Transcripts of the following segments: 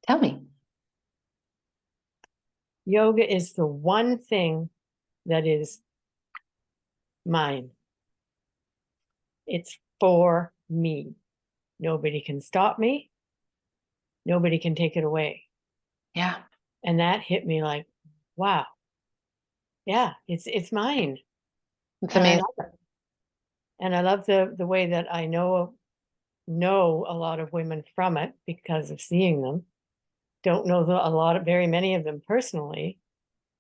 Tell me. Yoga is the one thing that is mine. It's for me. Nobody can stop me. Nobody can take it away. Yeah, And that hit me like, wow, yeah, it's mine. it's And I amazing. love it. And I love the way that I know a lot of women from it because of seeing them. Don't know very many of them personally,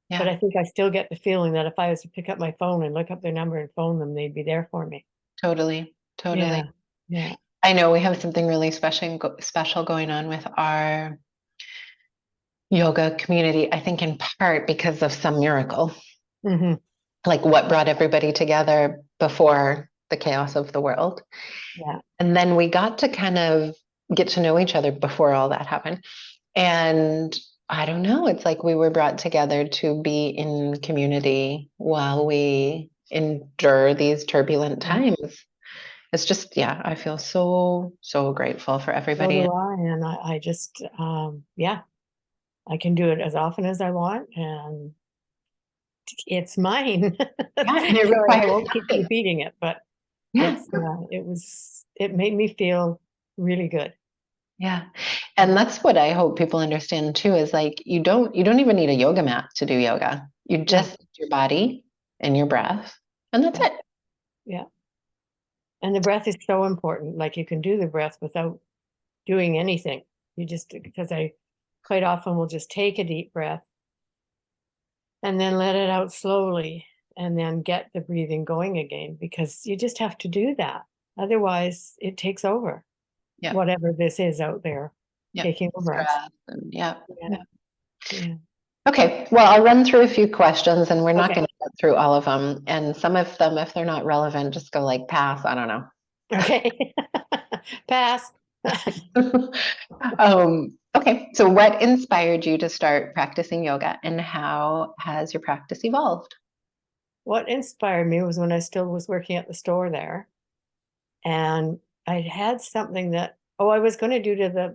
but Yeah, I think I still get the feeling that if I was to pick up my phone and look up their number and phone them, they'd be there for me. totally, totally. Yeah. Yeah. I know we have something really special going on with our yoga community, I think in part because of some miracle, Hmm. like what brought everybody together before the chaos of the world. Yeah. And then we got to kind of get to know each other before all that happened. And I don't know, it's like we were brought together to be in community while we endure these turbulent Yeah. times. It's just, yeah, I feel so, so grateful for So everybody. do I. And I just, yeah, I can do it as often as I want. And it's mine. Yeah, and it Sorry, I requires won't keep nothing. repeating it, but Yeah, it made me feel really good. yeah. Yeah. And that's what I hope people understand too, is like you don't even need a yoga mat to do yoga. You No. just need your body and your breath, and that's Yeah. it. Yeah. And the breath is so important. Like you can do the breath without doing anything. You just, because I quite often will just take a deep breath and then let it out slowly and then get the breathing going again because you just have to do that. Otherwise, it takes over Yep, whatever this is out there yep. taking over us. Stress and yeah, Yeah. yeah. Yeah. Okay, well, I'll run through a few questions and we're not Okay. going to get through all of them. And some of them, if they're not relevant, just go like pass. I don't know. Okay. Pass. Okay, so what inspired you to start practicing yoga and how has your practice evolved? What inspired me was when I still was working at the store there, and I had something that I was going to do to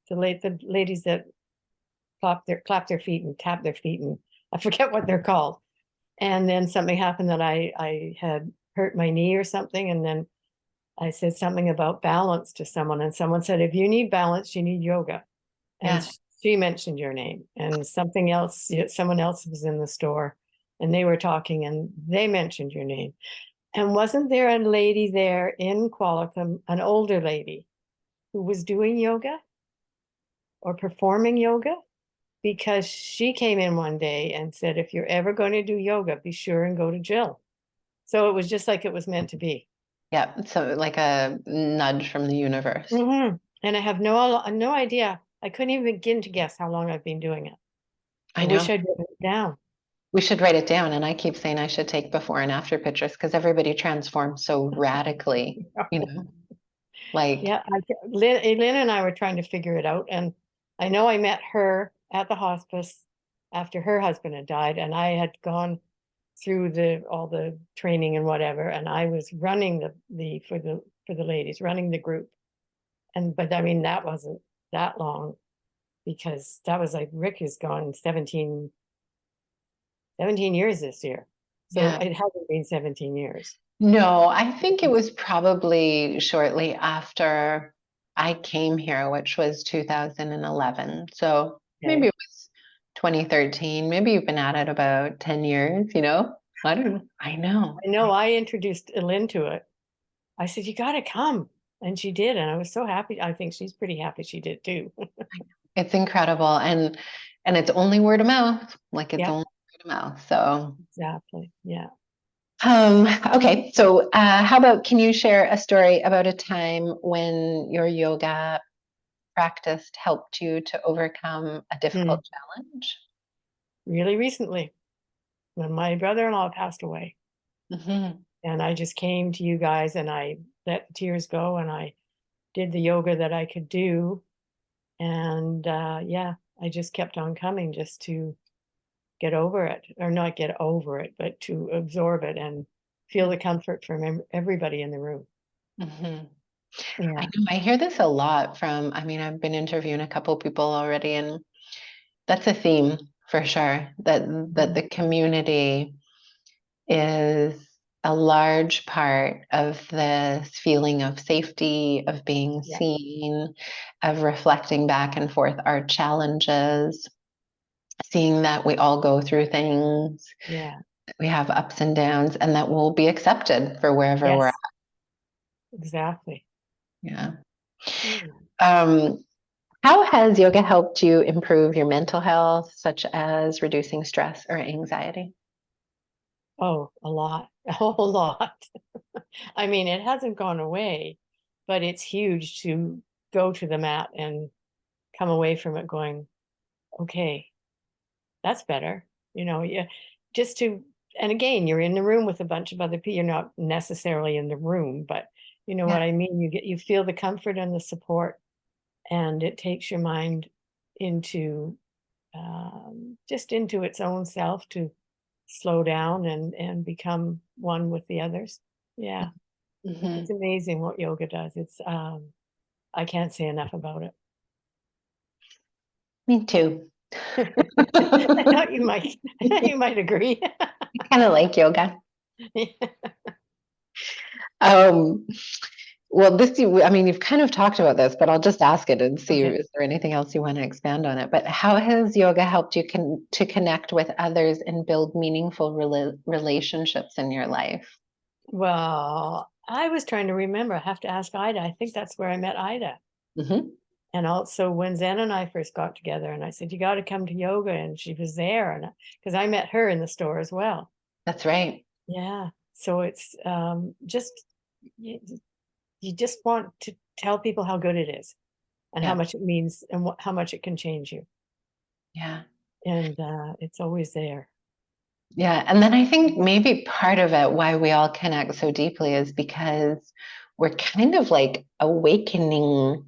the ladies that clap their feet and tap their feet, and I forget what they're called. And then something happened that I had hurt my knee or something, and then I said something about balance to someone, and someone said, if you need balance, you need yoga. And Yeah, she mentioned your name, and something else, someone else was in the store and they were talking and they mentioned your name. And wasn't there a lady there in Qualicum, an older lady who was doing yoga or performing yoga? Because she came in one day and said, if you're ever going to do yoga, be sure and go to Jill. So it was just like it was meant to be. yeah. So like a nudge from the universe. Hmm. And I have no idea. I couldn't even begin to guess how long I've been doing it. I I wish know. I'd written it down. We should write it down. And I keep saying I should take before and after pictures because everybody transforms so radically, like, Yeah, Lynn and I were trying to figure it out, and I know I met her at the hospice after her husband had died, and I had gone through the all the training and whatever, and I was running the for the ladies, running the group, and but I mean that wasn't that long because that was like Rick is gone 17 years this year, so yeah. it hasn't been 17 years. No, I think it was probably shortly after I came here, which was 2011. So maybe Okay. it was 2013. Maybe you've been at it about 10 years, you know? I don't know. I know. I know I introduced Lynn to it. I said, you got to come. And she did. And I was so happy. I think she's pretty happy she did too. It's incredible. And it's only word of mouth. Like it's Yeah, only word of mouth. So exactly. Yeah. okay. So how about can you share a story about a time when your yoga practice helped you to overcome a Mm. difficult challenge? Really recently, when my brother-in-law passed away, Hmm. and I just came to you guys and I let the tears go and I did the yoga that I could do. And yeah, I just kept on coming just to get over it, or not get over it, but to absorb it and feel the comfort from everybody in the room. Hmm. I Yeah. know I hear this a lot from, I mean, I've been interviewing a couple people already, and that's a theme for sure, that Mhm. the community is a large part of this feeling of safety, of being Yeah. seen, of reflecting back and forth our challenges, seeing that we all go through things, Yeah. we have ups and downs, and that we'll be accepted for wherever we're at. Yes, exactly. Yeah. Mm. Um, how has yoga helped you improve your mental health, such as reducing stress or anxiety? Oh, a lot, a whole lot. I mean, it hasn't gone away, but it's huge to go to the mat and come away from it going, okay, that's better. Yeah, just to, and again, you're in the room with a bunch of other people. You're not necessarily in the room, but you know Yeah. what I mean? You feel the comfort and the support, and it takes your mind into just into its own self to slow down and become one with the others. Yeah, it's Hmm. amazing what yoga does. It's I can't say enough about it. Me too. I thought you might I thought I you might agree. kind of like yoga. Um, well, I mean, you've kind of talked about this, but I'll just ask it and see, Okay. is there anything else you want to expand on it? But how has yoga helped you to connect with others and build meaningful relationships in your life? Well, I was trying to remember. I have to ask Ida. I think that's where I met Ida. Hmm. And also when Zen and I first got together, and I said, you got to come to yoga. And she was there. And because I met her in the store as well. That's right. Yeah. So it's just, you, you just want to tell people how good it is and how Yeah. much it means and how much it can change you. Yeah. And it's always there. Yeah. And then I think maybe part of it, why we all connect so deeply, is because we're kind of like awakening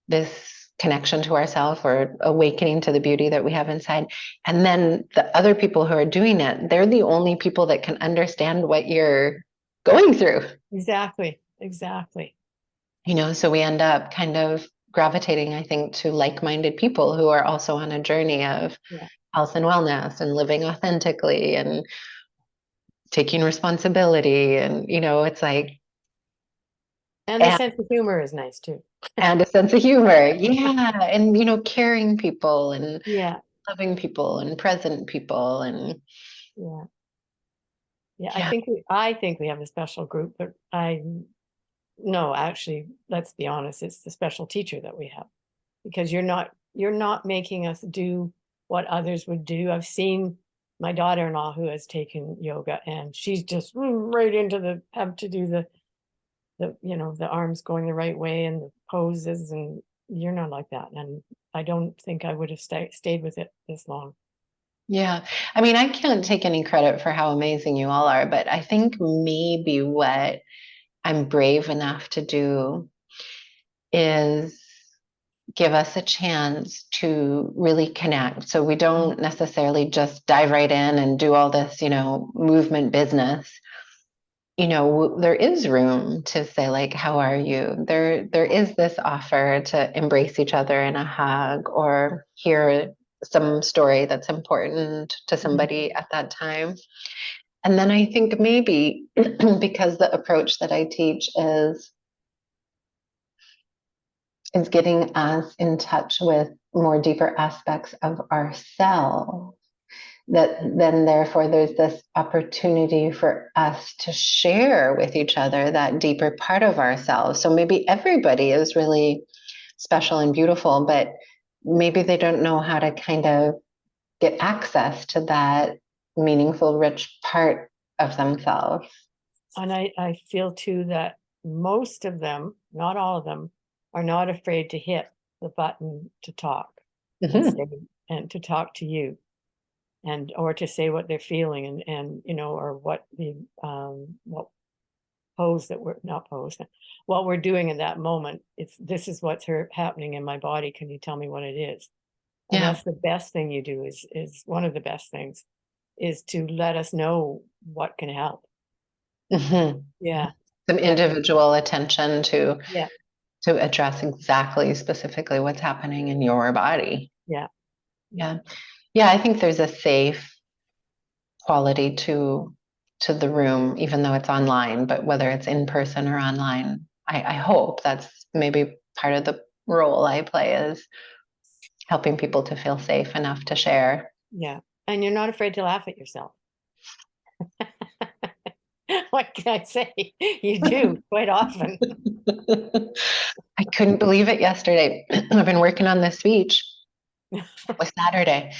this connection to ourselves or awakening to the beauty that we have inside. And then the other people who are doing it, they're the only people that can understand what you're going through. Exactly. Exactly. So we end up kind of gravitating, I think, to like-minded people who are also on a journey of Yeah. health and wellness and living authentically and taking responsibility. And it's like, And the and, sense of humor is nice too. and a sense of humor. Yeah. And caring people and Yeah. loving people and present people. And Yeah. Yeah. yeah. I think we have a special group, but I no, actually, let's be honest, it's the special teacher that we have because you're not making us do what others would do. I've seen my daughter-in-law who has taken yoga and she's just right into the have to do the arms going the right way and the poses, and you're not like that. And I don't think I would have stayed with it this long. Yeah. I mean, I can't take any credit for how amazing you all are, but I think maybe what I'm brave enough to do is give us a chance to really connect. So we don't necessarily just dive right in and do all this, movement business. There is room to say, like, how are you? There is this offer to embrace each other in a hug or hear some story that's important to Mhm. somebody at that time. And then I think maybe because the approach that I teach is getting us in touch with more deeper aspects of ourselves, that then therefore there's this opportunity for us to share with each other that deeper part of ourselves. So maybe everybody is really special and beautiful, but maybe they don't know how to kind of get access to that meaningful, rich part of themselves. And I feel too that most of them, not all of them, are not afraid to hit the button to talk and Mhm. say and to talk to you and or to say what they're feeling and or what the what pose that we're not pose what we're doing in that moment. It's this is what's happening in my body. Can you tell me what it is? And Yeah. that's the best thing you do is one of the best things is to let us know what can help. Mhm. Yeah. some individual attention Yeah. to address exactly specifically what's happening in your body. Yeah. Yeah. Yeah, I think there's a safe quality to the room, even though it's online, but whether it's in person or online, I hope that's maybe part of the role I play is helping people to feel safe enough to share. Yeah. And you're not afraid to laugh at yourself. What can I say? You do quite often. I couldn't believe it yesterday. I've been working on this speech. It was Saturday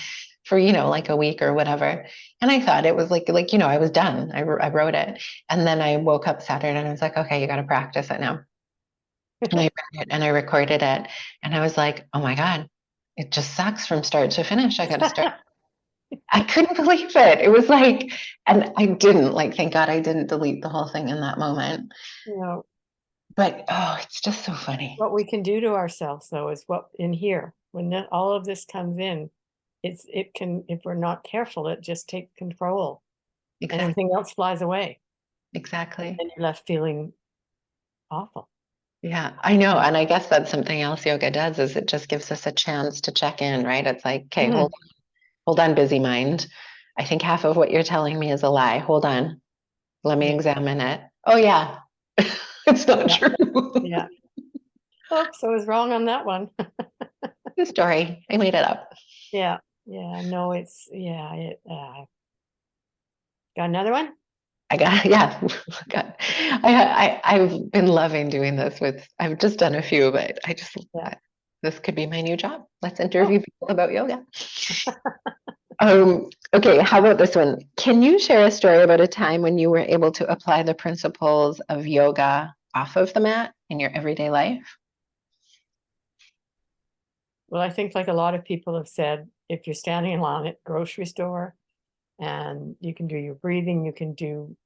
for, like a week or whatever. And I thought it was I was done. I wrote it. And then I woke up Saturday and I was like, okay, you got to practice it now. And I read it and I recorded it. And I was like, oh my God, it just sucks from start to finish. I got to start. I couldn't believe it. It was like, and I didn't, thank God I didn't delete the whole thing in that moment. You know, But oh, it's just so funny. what we can do to ourselves, though, is what in here, when all of this comes in, it can, if we're not careful, it just takes control and Exactly. everything else flies away. Exactly. And you're left feeling awful. Yeah, I know. And I guess that's something else yoga does is it just gives us a chance to check in, right? It's like, okay, hold on, busy mind. I think half of what you're telling me is a lie. Hold on. Let me Yeah. examine it. Oh yeah. It's not Yeah. true. Yeah. Oops, I was wrong on that one. The story. I made it up. Yeah. Yeah. No, it's, got another one? I got, yeah. God. I've been loving doing this I've just done a few, but Yeah. this could be my new job. Let's Oh, interview people about yoga. Okay, how about this one? Can you share a story about a time when you were able to apply the principles of yoga off of the mat in your everyday life? well, I think like a lot of people have said, if you're standing in line at the grocery store and you can do your breathing, you can do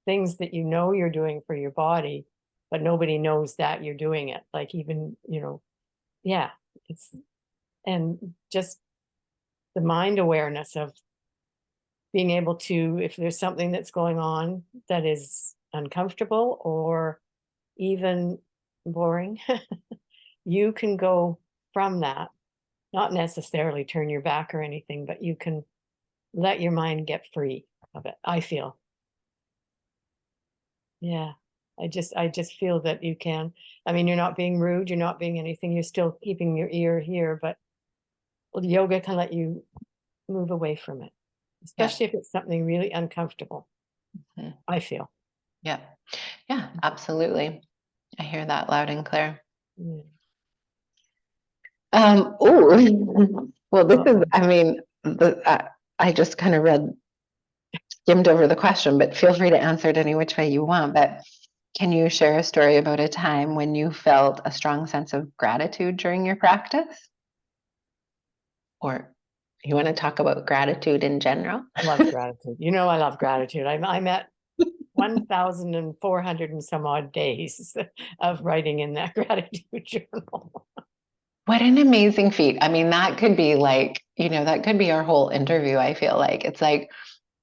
things that you know you're doing for your body, but nobody knows that you're doing it. Like even, yeah, it's, and just the mind awareness of being able to, if there's something that's going on that is uncomfortable or even boring, you can go from that, not necessarily turn your back or anything, but you can let your mind get free of it, I feel. Yeah. I just feel that you can. I mean, you're not being rude, you're not being anything, you're still keeping your ear here, but yoga can let you move away from it, Yeah. especially if it's something really uncomfortable, I feel. Yeah. Yeah, absolutely. I hear that loud and clear. Yeah. Oh, well, this is, Uh-oh. I mean, I just kind of skimmed over the question, but feel free to answer it any which way you want. But can you share a story about a time when you felt a strong sense of gratitude during your practice? Or you want to talk about gratitude in general? I love gratitude. I love gratitude. I'm at 1,400 and some odd days of writing in that gratitude journal. What an amazing feat. I mean, that could be that could be our whole interview, I feel like. It's like,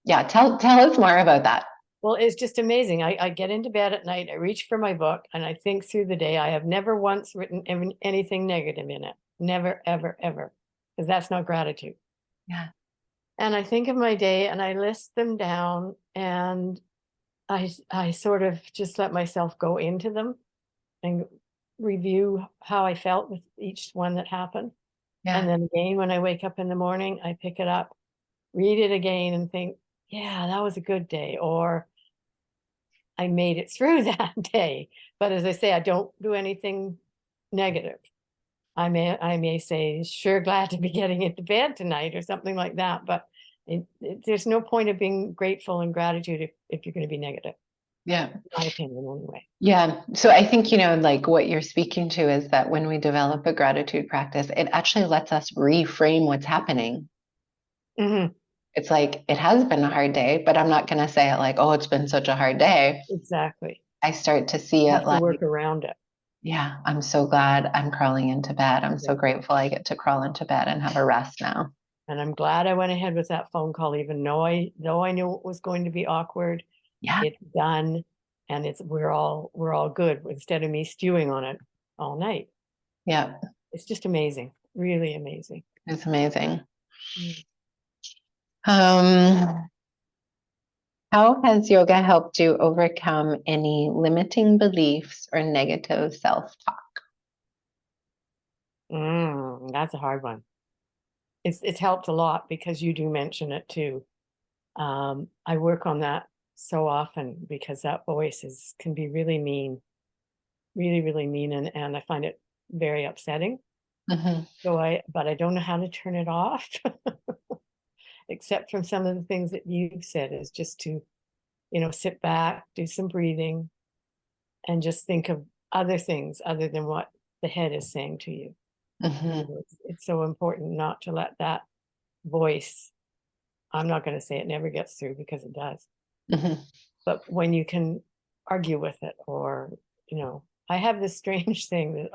yeah, tell us more about that. Well, it's just amazing. I get into bed at night, I reach for my book, and I think through the day. I have never once written anything negative in it. Never, ever, ever. Because that's not gratitude. Yeah. And I think of my day and I list them down, and I sort of just let myself go into them and review how I felt with each one that happened. And Yeah. then again, when I wake up in the morning, I pick it up, read it again, and think, yeah, that was a good day, or I made it through that day. But as I say, I don't do anything negative. I may say, sure, glad to be getting into bed tonight or something like that. But there's no point of being grateful and gratitude if you're going to be negative, Yeah. in my opinion, anyway. Yeah. So I think, like what you're speaking to is that when we develop a gratitude practice, it actually lets us reframe what's happening. Mm-hmm. It's like, it has been a hard day, but I'm not going to say it like, oh, it's been such a hard day. Exactly. I start to see You it have to like, work around it. yeah, I'm so glad I'm crawling into bed. I'm Yeah. so grateful I get to crawl into bed and have a rest now. And I'm glad I went ahead with that phone call, even though I knew it was going to be awkward. Yeah. It's done. and we're all good instead of me stewing on it all night. Yeah. It's just amazing, really amazing. It's amazing. Mm. How has yoga helped you overcome any limiting beliefs or negative self-talk? That's a hard one. It's helped a lot because you do mention it too. I work on that so often because that voice can be really mean, really, really mean, and I find it very upsetting. But I don't know how to turn it off, except from some of the things that you've said, is just to, sit back, do some breathing, and just think of other things other than what the head is saying to you. It's so important not to let that voice, I'm not going to say it never gets through, because it does. But when you can argue with it, or, I have this strange thing that,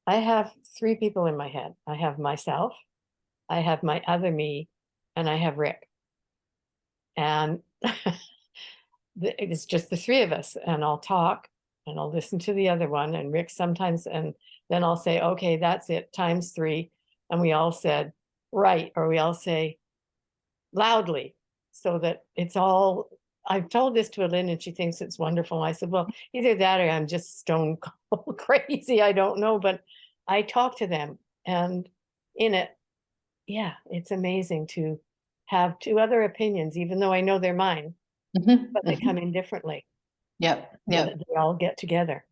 I have three people in my head. I have myself, I have my other me, and I have Rick. And it's just the three of us, and I'll talk and I'll listen to the other one and Rick sometimes, and then I'll say, okay, that's it, times three. And we all said, right, or we all say loudly, so that it's all, I've told this to Lynn and she thinks it's wonderful. I said, well, either that or I'm just stone cold crazy. I don't know, but I talk to them, and in it, yeah, it's amazing to have two other opinions, even though I know they're mine, but they come in differently. Yep. They all get together.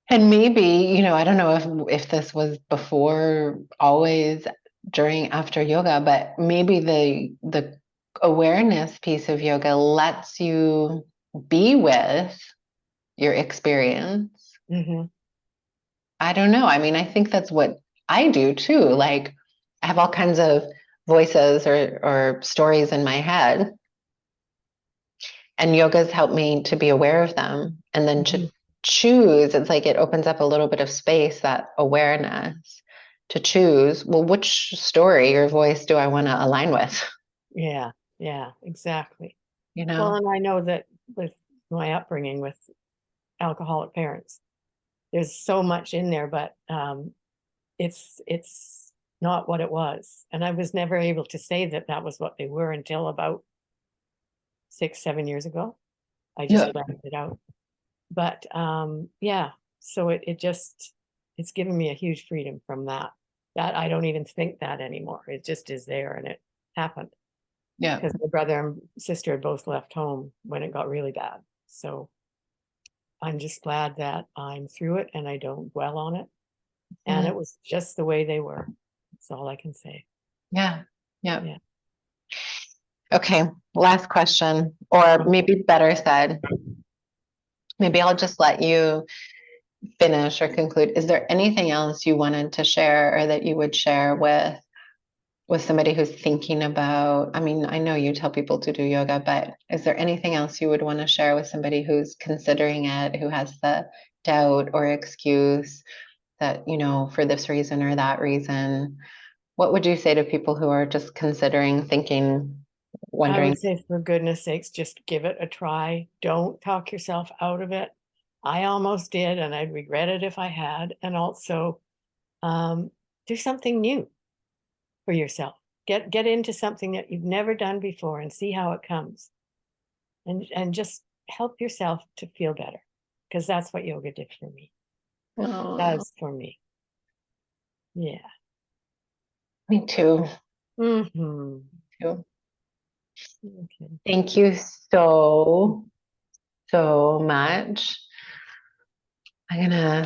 And maybe, I don't know if this was before, always, during, after yoga, but maybe the awareness piece of yoga lets you be with your experience. I don't know. I mean, I think that's what I do too. Like, I have all kinds of voices or stories in my head, and yoga's helped me to be aware of them, and then to choose. It's like it opens up a little bit of space, that awareness, to choose, well, which story or voice do I want to align with? Yeah, exactly. Well, and I know that with my upbringing with alcoholic parents, there's so much in there, but it's not what it was. And I was never able to say that was what they were until about 6-7 years ago. I just left it out. But yeah, so it's given me a huge freedom from that I don't even think that anymore. It just is there, and it happened because my brother and sister had both left home when it got really bad. So I'm just glad that I'm through it and I don't dwell on it, and it was just the way they were. That's all I can say. Yeah. Okay, last question, or maybe better said, maybe I'll just let you finish or conclude. Is there anything else you wanted to share, or that you would share with somebody who's thinking about, I mean, I know you tell people to do yoga, but is there anything else you would want to share with somebody who's considering it, who has the doubt or excuse that, for this reason or that reason? What would you say to people who are just considering, thinking, I wondering? would say, for goodness sakes, just give it a try. Don't talk yourself out of it. I almost did, and I'd regret it if I had. And also, do something new for yourself. Get into something that you've never done before and see how it comes. And just help yourself to feel better, because that's what yoga did for me. Oh, Does for me. Yeah. me too. Too. Okay. Thank you so much. I'm gonna